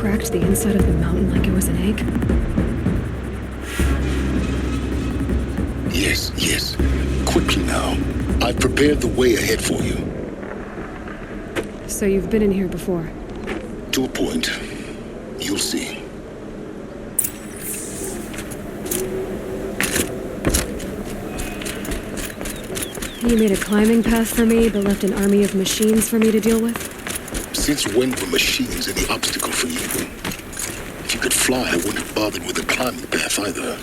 cracked the inside of the mountain like it was an egg? Yes. Quickly now. I've prepared the way ahead for you. So you've been in here before? To a point. You'll see. You made a climbing path for me, but left an army of machines for me to deal with? Since when were machines any obstacle for you? If you could fly, I wouldn't have bothered with a climbing path either.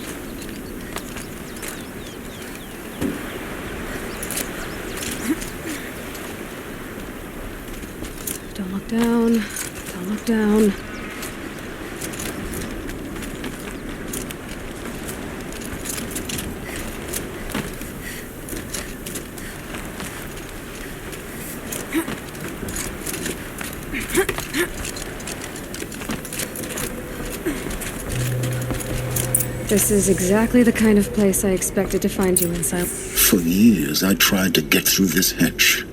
Don't look down. Don't look down. This is exactly the kind of place I expected to find you inside. For years, I tried to get through this hatch.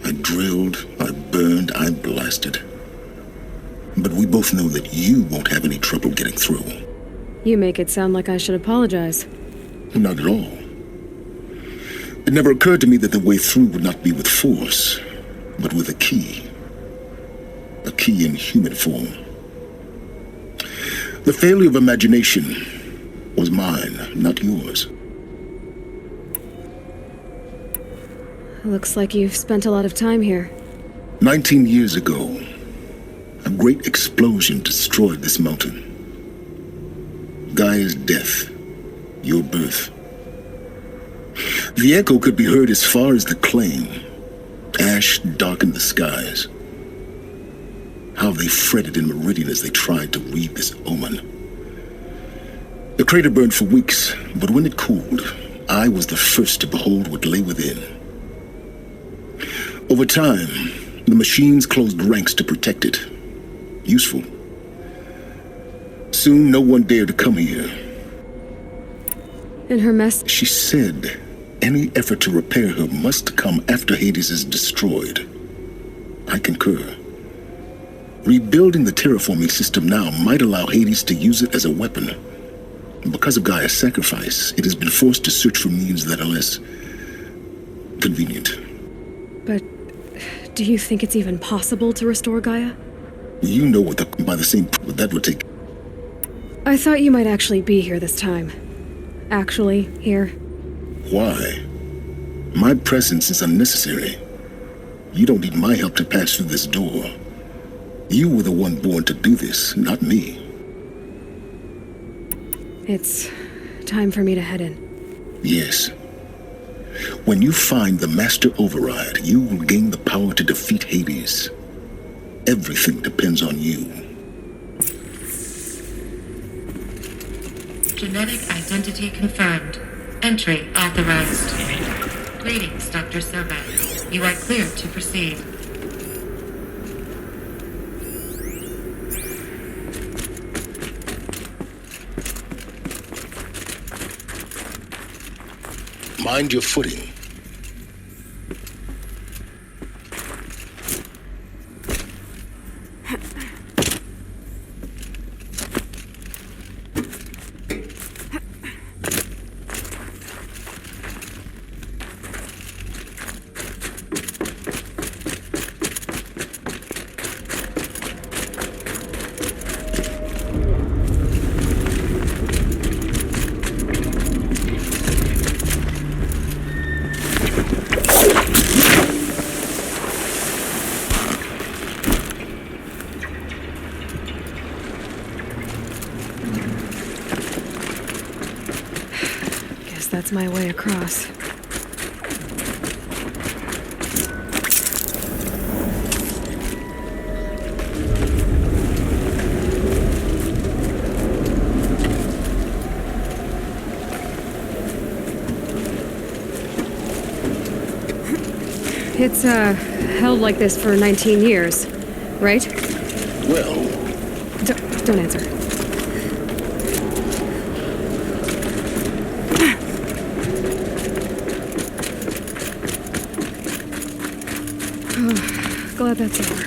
I drilled, I burned, I blasted. But we both know that you won't have any trouble getting through. You make it sound like I should apologize. Not at all. It never occurred to me that the way through would not be with force, but with a key. A key in human form. The failure of imagination was mine, not yours. Looks like you've spent a lot of time here. 19 years ago, a great explosion destroyed this mountain. Gaia's death, your birth. The echo could be heard as far as the claim. Ash darkened the skies. How they fretted in meridian as they tried to read this omen. The crater burned for weeks, but when it cooled, I was the first to behold what lay within. Over time, the machines closed ranks to protect it. Useful. Soon, no one dared to come here. In her mess, She said any effort to repair her must come after Hades is destroyed. I concur. Rebuilding the terraforming system now might allow Hades to use it as a weapon. Because of Gaia's sacrifice, it has been forced to search for means that are less convenient. but do you think it's even possible to restore Gaia? You know what by the same that would take. I thought you might actually be here this time. Actually, here. Why? My presence is unnecessary. You don't need my help to pass through this door. You were the one born to do this, not me. It's time for me to head in. Yes. When you find the Master Override, you will gain the power to defeat Hades. Everything depends on you. Genetic identity confirmed. Entry authorized. Greetings, Dr. Sobeck. You are cleared to proceed. Mind your footing. That's my way across. It's, held like this for 19 years, right? Well, Don't answer. Oh, glad that's over.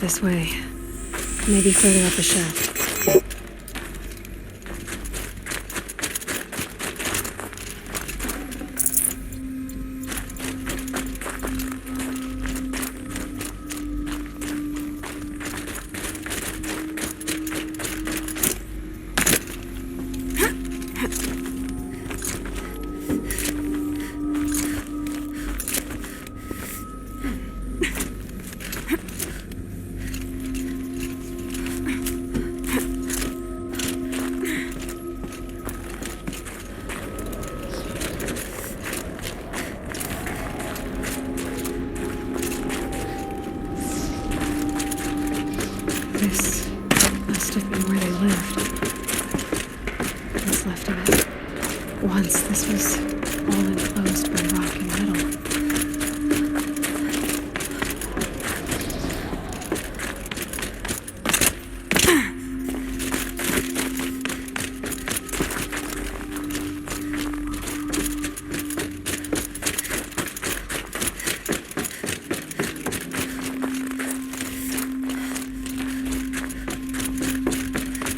this way. Maybe further up the shaft. This must have been where they lived. What's left of it. Once this was all enclosed by rock and metal.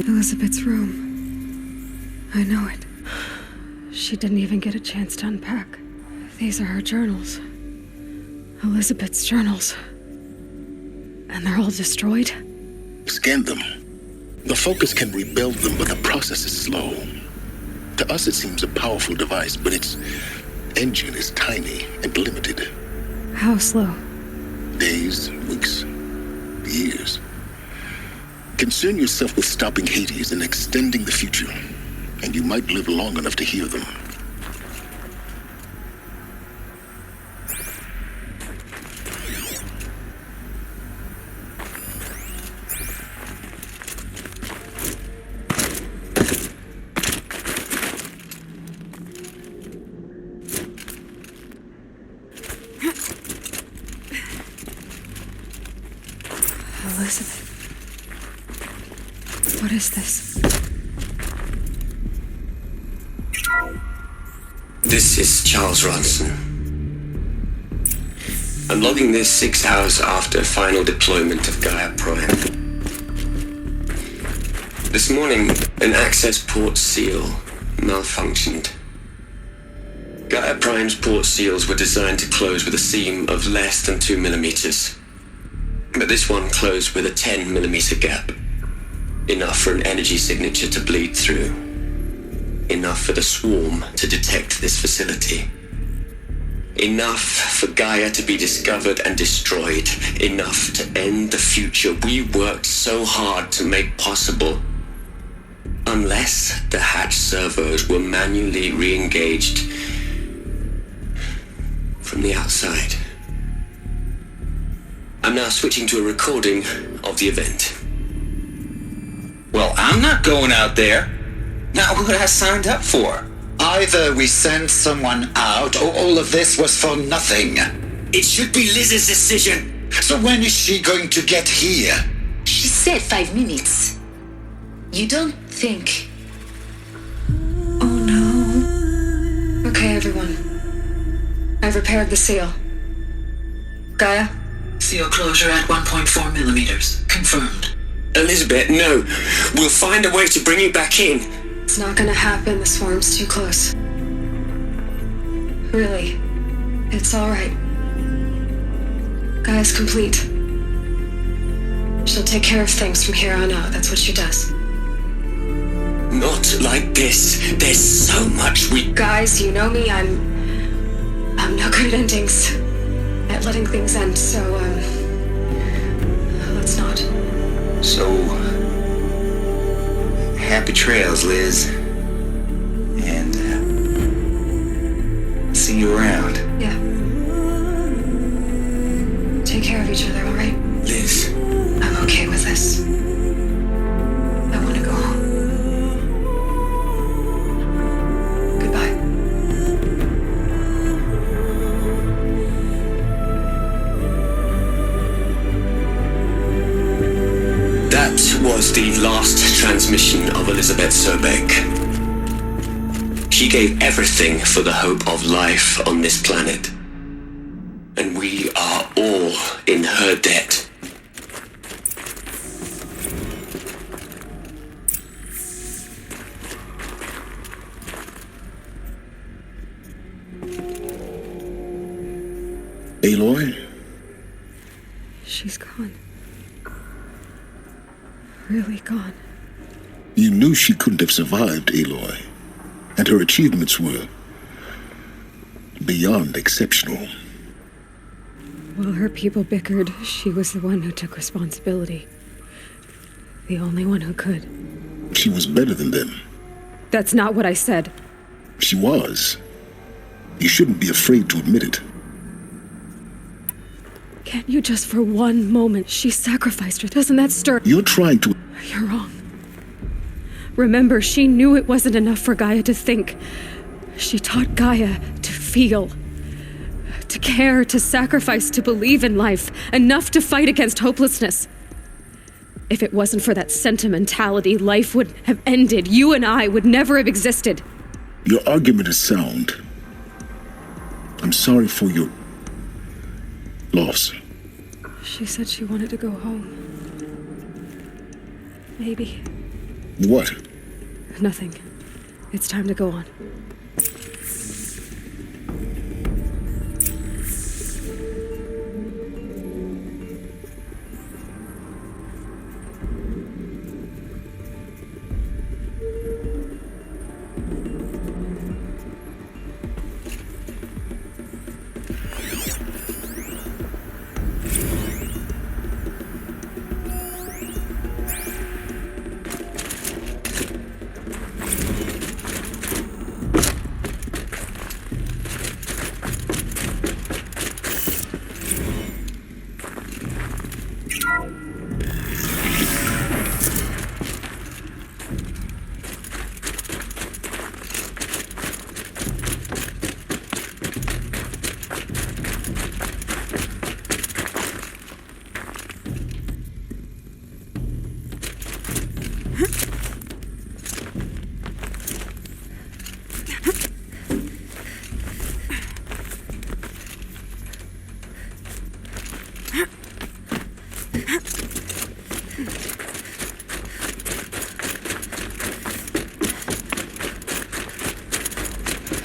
Elizabet's room. I know it. She didn't even get a chance to unpack. These are her journals. Elizabet's journals. And they're all destroyed? Scan them. The focus can rebuild them, but the process is slow. To us, it seems a powerful device, but its engine is tiny and limited. How slow? Days, weeks, years. Concern yourself with stopping Hades and extending the future, and you might live long enough to hear them. Elizabet. What is this? This is Charles Ronson. I'm logging this 6 hours after final deployment of Gaia Prime. This morning, an access port seal malfunctioned. Gaia Prime's port seals were designed to close with a seam of less than 2 millimeters. But this one closed with a 10 millimeter gap. Enough for an energy signature to bleed through. Enough for the swarm to detect this facility. Enough for Gaia to be discovered and destroyed. Enough to end the future we worked so hard to make possible. Unless the hatch servos were manually re-engaged from the outside. I'm now switching to a recording of the event. Well, I'm not going out there. Not what I signed up for. Either we send someone out, or all of this was for nothing. It should be Liz's decision. So when is she going to get here? She said 5 minutes. You don't think... Oh no. Okay, everyone. I've repaired the seal. Gaia? Seal closure at 1.4 millimeters. Confirmed. Elizabet, no. We'll find a way to bring you back in. It's not gonna happen. The swarm's too close. Really. It's alright. Gaia's complete. She'll take care of things from here on out. That's what she does. Not like this. There's so much we... Guys, you know me. I'm no good at endings. At letting things end, so, let's not. So, happy trails, Liz. And, see you around. Yeah. Take care of each other, alright? Liz. I'm okay with this. I want to go home. Goodbye. That was the last transmission of Elizabet Sobeck. She gave everything for the hope of life on this planet. And we are all in her debt. Aloy? She's gone. Really gone. You knew she couldn't have survived, Aloy. And her achievements were beyond exceptional. While her people bickered, she was the one who took responsibility. The only one who could. She was better than them. That's not what I said. She was. You shouldn't be afraid to admit it. Can't you just for one moment? She sacrificed her. Doesn't that stir? You're trying to... You're wrong. Remember, she knew it wasn't enough for Gaia to think. She taught Gaia to feel. To care, to sacrifice, to believe in life. Enough to fight against hopelessness. If it wasn't for that sentimentality, life would have ended. You and I would never have existed. Your argument is sound. I'm sorry for your loss. She said she wanted to go home. Maybe. What? Nothing. It's time to go on.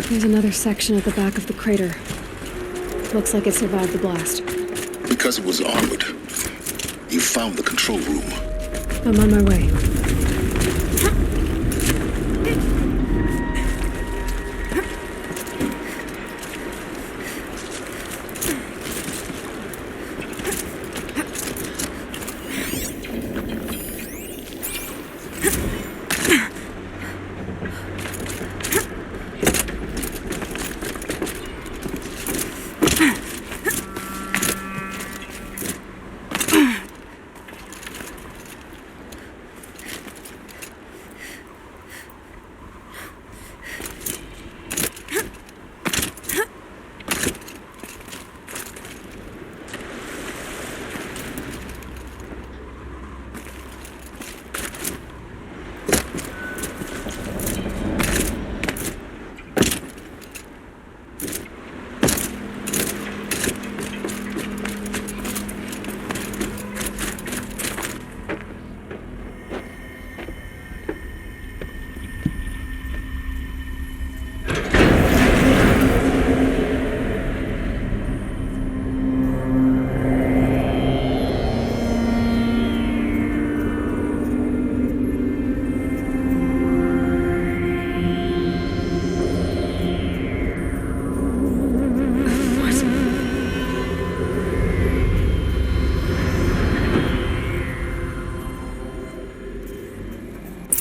There's another section at the back of the crater. Looks like it survived the blast. Because it was armored. You found the control room. I'm on my way.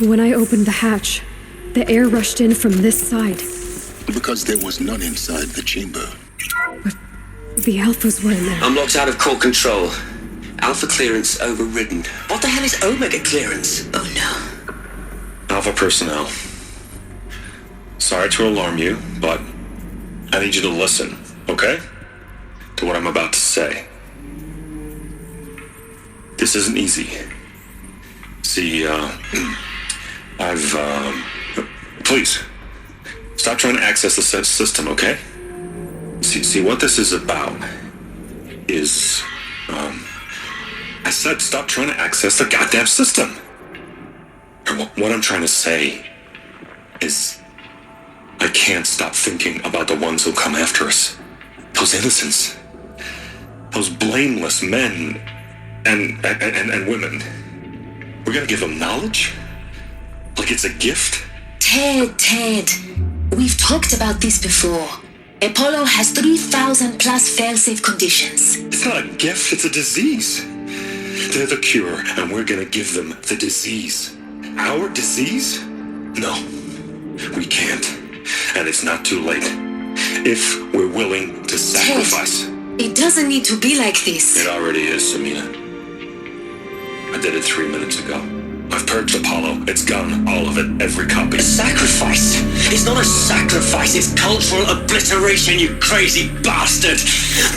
When I opened the hatch, the air rushed in from this side. Because there was none inside the chamber. But the Alphas were in there. I'm locked out of core control. Alpha clearance overridden. What the hell is Omega clearance? Oh no. Alpha personnel. Sorry to alarm you, but I need you to listen, okay? To what I'm about to say. This isn't easy. See, please, stop trying to access the system, okay? See, what this is about is, I said stop trying to access the goddamn system. What I'm trying to say is, I can't stop thinking about the ones who'll come after us. Those innocents. those blameless men and women. We're gonna give them knowledge? Like it's a gift? Ted. We've talked about this before. Apollo has 3,000 plus fail-safe conditions. It's not a gift, it's a disease. They're the cure, and we're gonna give them the disease. Our disease? No, we can't. And it's not too late. If we're willing to sacrifice. Ted, it doesn't need to be like this. It already is, Samina. I did it 3 minutes ago. I've purged Apollo. It's gone. All of it. Every copy. A sacrifice? It's not a sacrifice. It's cultural obliteration, you crazy bastard.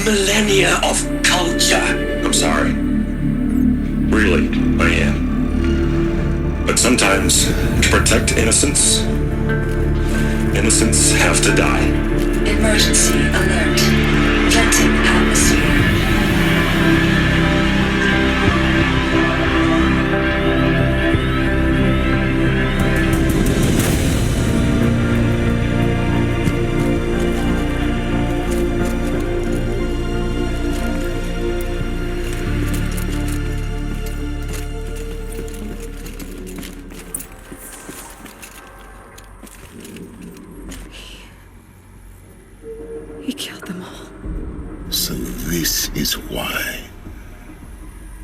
Millennia of culture. I'm sorry. Really, I am. But sometimes, to protect innocents have to die. Emergency alert. Venting atmosphere. He killed them all. So this is why.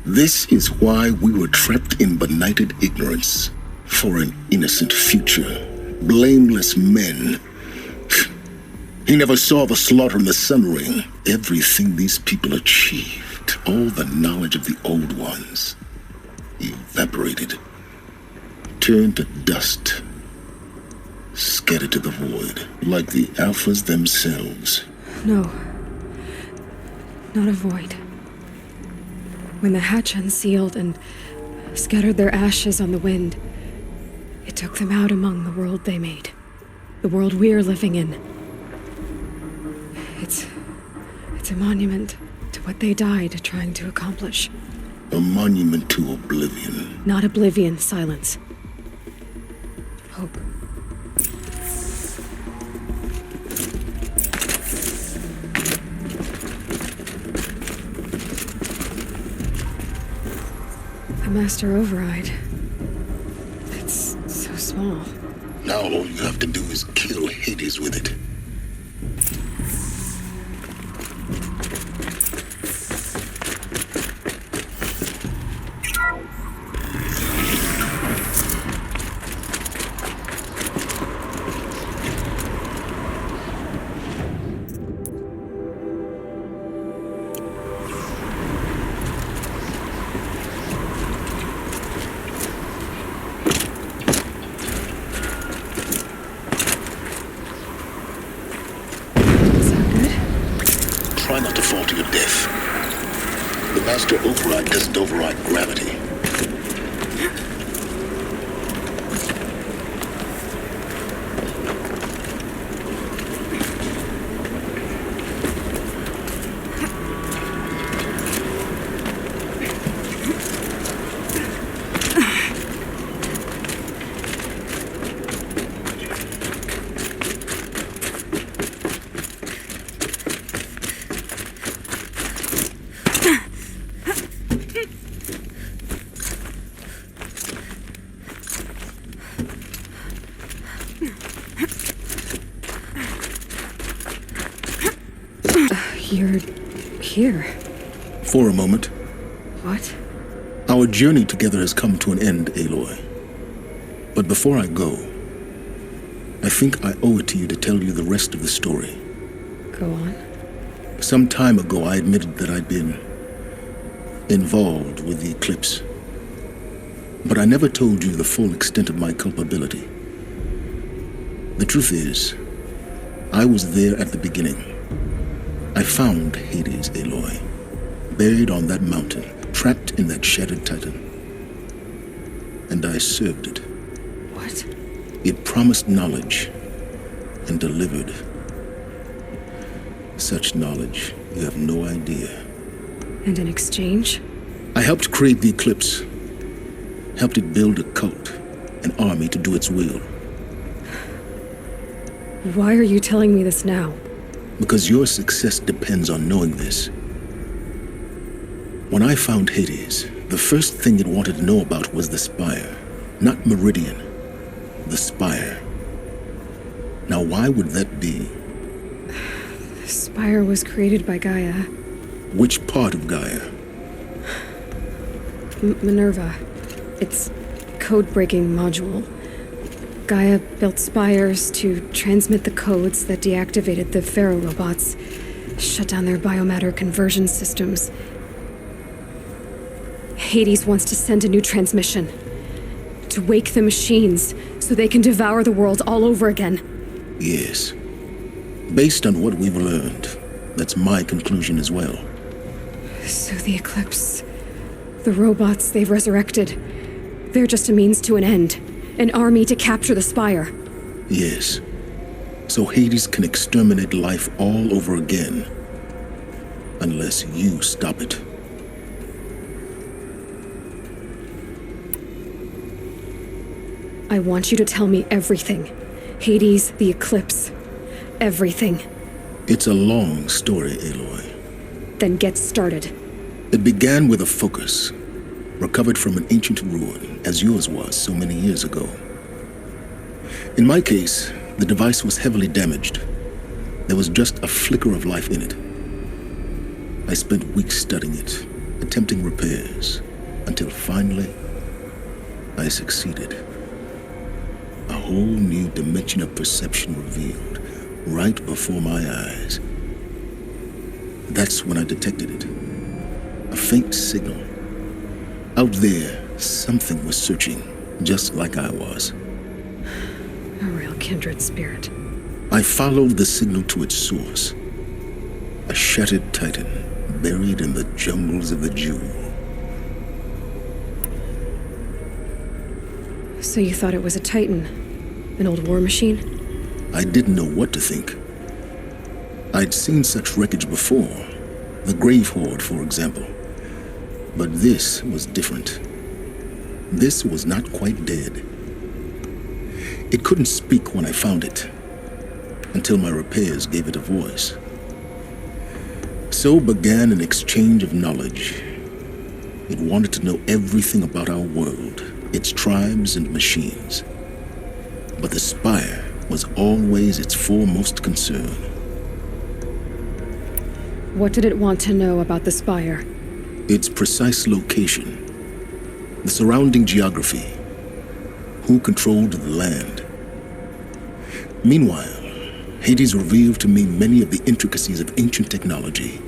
This is why we were trapped in benighted ignorance for an innocent future. Blameless men. He never saw the slaughter in the sun ring. Everything these people achieved, all the knowledge of the old ones, evaporated, turned to dust, scattered to the void, like the alphas themselves. No. Not a void. When the hatch unsealed and scattered their ashes on the wind, it took them out among the world they made. The world we're living in. It's a monument to what they died trying to accomplish. A monument to oblivion. Not oblivion, Silence. Hope. A master override. It's so small. Now all you have to do is kill Hades with it. Try not to fall to your death. The master override doesn't override gravity. You're here. For a moment. What? Our journey together has come to an end, Aloy. But before I go, I think I owe it to you to tell you the rest of the story. Go on. Some time ago, I admitted that I'd been involved with the eclipse. But I never told you the full extent of my culpability. The truth is, I was there at the beginning. I found Hades, Aloy, buried on that mountain, trapped in that shattered titan. And I served it. What? It promised knowledge and delivered. Such knowledge, you have no idea. And in exchange? I helped create the eclipse. Helped it build a cult, an army to do its will. Why are you telling me this now? Because your success depends on knowing this. When I found Hades, the first thing it wanted to know about was the Spire. Not Meridian. The Spire. Now, why would that be? The Spire was created by Gaia. Which part of Gaia? Minerva. Its code-breaking module. Gaia built spires to transmit the codes that deactivated the Pharaoh robots, shut down their biomatter conversion systems. Hades wants to send a new transmission. To wake the machines, so they can devour the world all over again. Yes. Based on what we've learned, that's my conclusion as well. So the Eclipse, the robots they've resurrected, they're just a means to an end. An army to capture the Spire. Yes. So Hades can exterminate life all over again. Unless you stop it. I want you to tell me everything. Hades, the Eclipse. Everything. It's a long story, Aloy. Then get started. It began with a focus. Recovered from an ancient ruin, as yours was so many years ago. In my case, the device was heavily damaged. There was just a flicker of life in it. I spent weeks studying it, attempting repairs, until finally, I succeeded. A whole new dimension of perception revealed, right before my eyes. That's when I detected it. A faint signal. Out there, something was searching, just like I was. A real kindred spirit. I followed the signal to its source. A shattered titan, buried in the jungles of the Jewel. So you thought it was a titan? An old war machine? I didn't know what to think. I'd seen such wreckage before. The Grave Horde, for example. But this was different. This was not quite dead. It couldn't speak when I found it, until my repairs gave it a voice. So began an exchange of knowledge. It wanted to know everything about our world, its tribes and machines. But the Spire was always its foremost concern. What did it want to know about the Spire? Its precise location, the surrounding geography, who controlled the land. Meanwhile, Hades revealed to me many of the intricacies of ancient technology.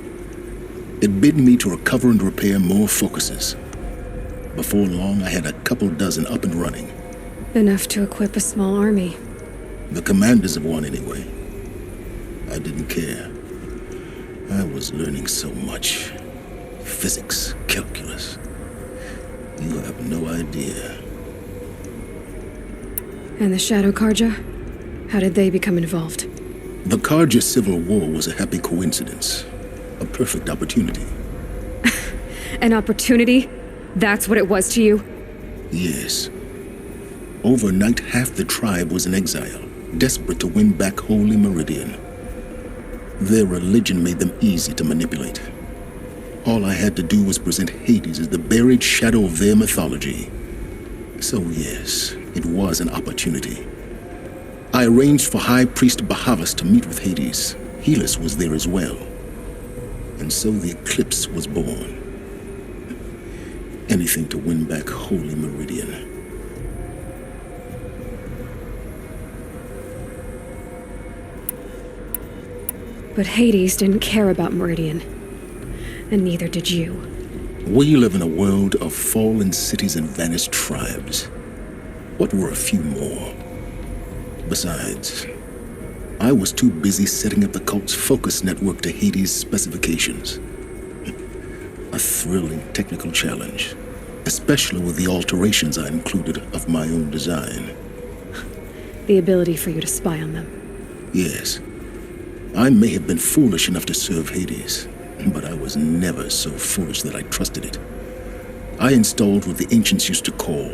It bid me to recover and repair more focuses. Before long, I had a couple dozen up and running. Enough to equip a small army. The commanders of one, anyway. I didn't care. I was learning so much. Physics, calculus. You have no idea. And the Shadow Karja? How did they become involved? The Karja Civil War was a happy coincidence. A perfect opportunity. An opportunity? That's what it was to you? Yes. Overnight, half the tribe was in exile, desperate to win back Holy Meridian. Their religion made them easy to manipulate. All I had to do was present Hades as the buried shadow of their mythology. So yes, it was an opportunity. I arranged for High Priest Bahavas to meet with Hades. Helis was there as well. And so the Eclipse was born. Anything to win back Holy Meridian. But Hades didn't care about Meridian. And neither did you. We live in a world of fallen cities and vanished tribes. What were a few more? Besides, I was too busy setting up the cult's focus network to Hades' specifications. A thrilling technical challenge, especially with the alterations I included of my own design. The ability for you to spy on them. Yes. I may have been foolish enough to serve Hades, but I was never so foolish that I trusted it. I installed what the ancients used to call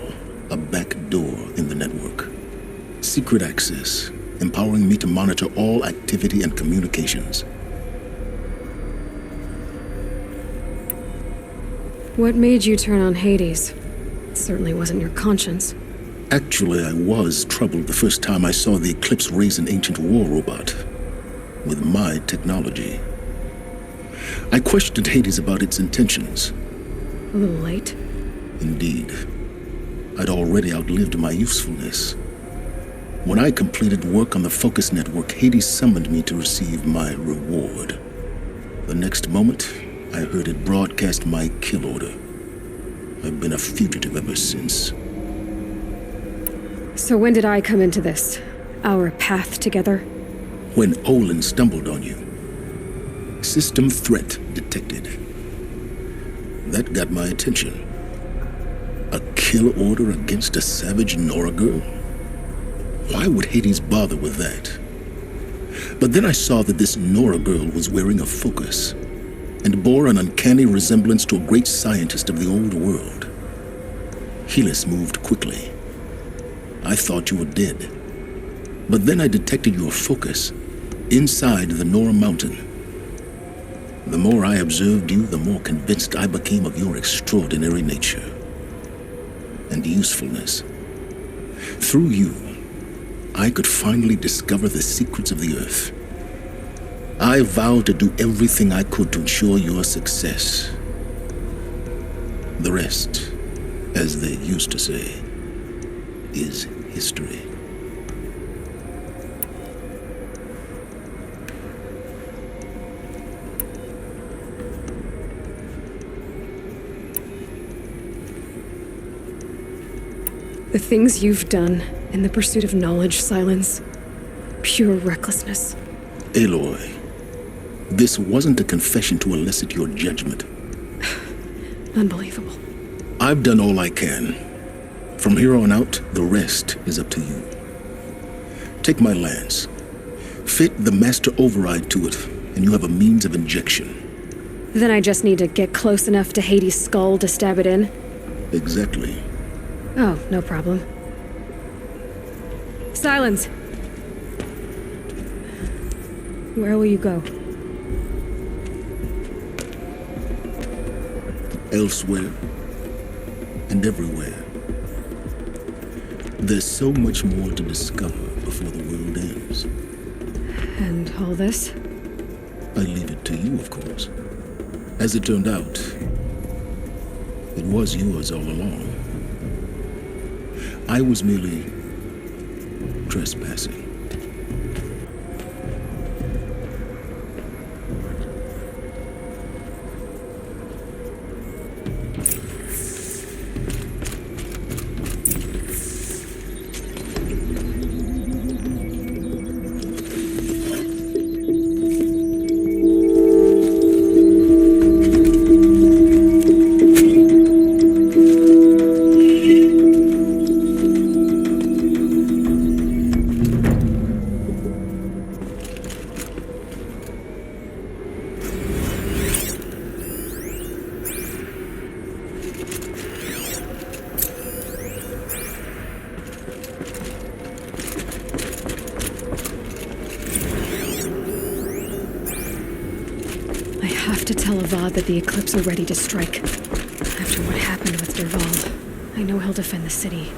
a back door in the network. Secret access, empowering me to monitor all activity and communications. What made you turn on Hades? It certainly wasn't your conscience. Actually, I was troubled the first time I saw the Eclipse raise an ancient war robot with my technology. I questioned Hades about its intentions. A little late. Indeed. I'd already outlived my usefulness. When I completed work on the Focus Network, Hades summoned me to receive my reward. The next moment, I heard it broadcast my kill order. I've been a fugitive ever since. So when did I come into this? Our path together? When Olin stumbled on you. System threat detected. That got my attention. A kill order against a savage Nora girl? Why would Hades bother with that? But then I saw that this Nora girl was wearing a focus and bore an uncanny resemblance to a great scientist of the old world. Helis moved quickly. I thought you were dead. But then I detected your focus inside the Nora mountain. The more I observed you, the more convinced I became of your extraordinary nature and usefulness. Through you, I could finally discover the secrets of the Earth. I vowed to do everything I could to ensure your success. The rest, as they used to say, is history. The things you've done in the pursuit of knowledge, Sylens. Pure recklessness. Aloy, this wasn't a confession to elicit your judgment. Unbelievable. I've done all I can. From here on out, the rest is up to you. Take my lance. Fit the master override to it, and you have a means of injection. Then I just need to get close enough to Hades' skull to stab it in? Exactly. Oh, no problem. Sylens! Where will you go? Elsewhere and everywhere. There's so much more to discover before the world ends. And all this? I leave it to you, of course. As it turned out, it was yours all along. I was merely trespassing. That the Eclipse are ready to strike. After what happened with Derval, I know he'll defend the city.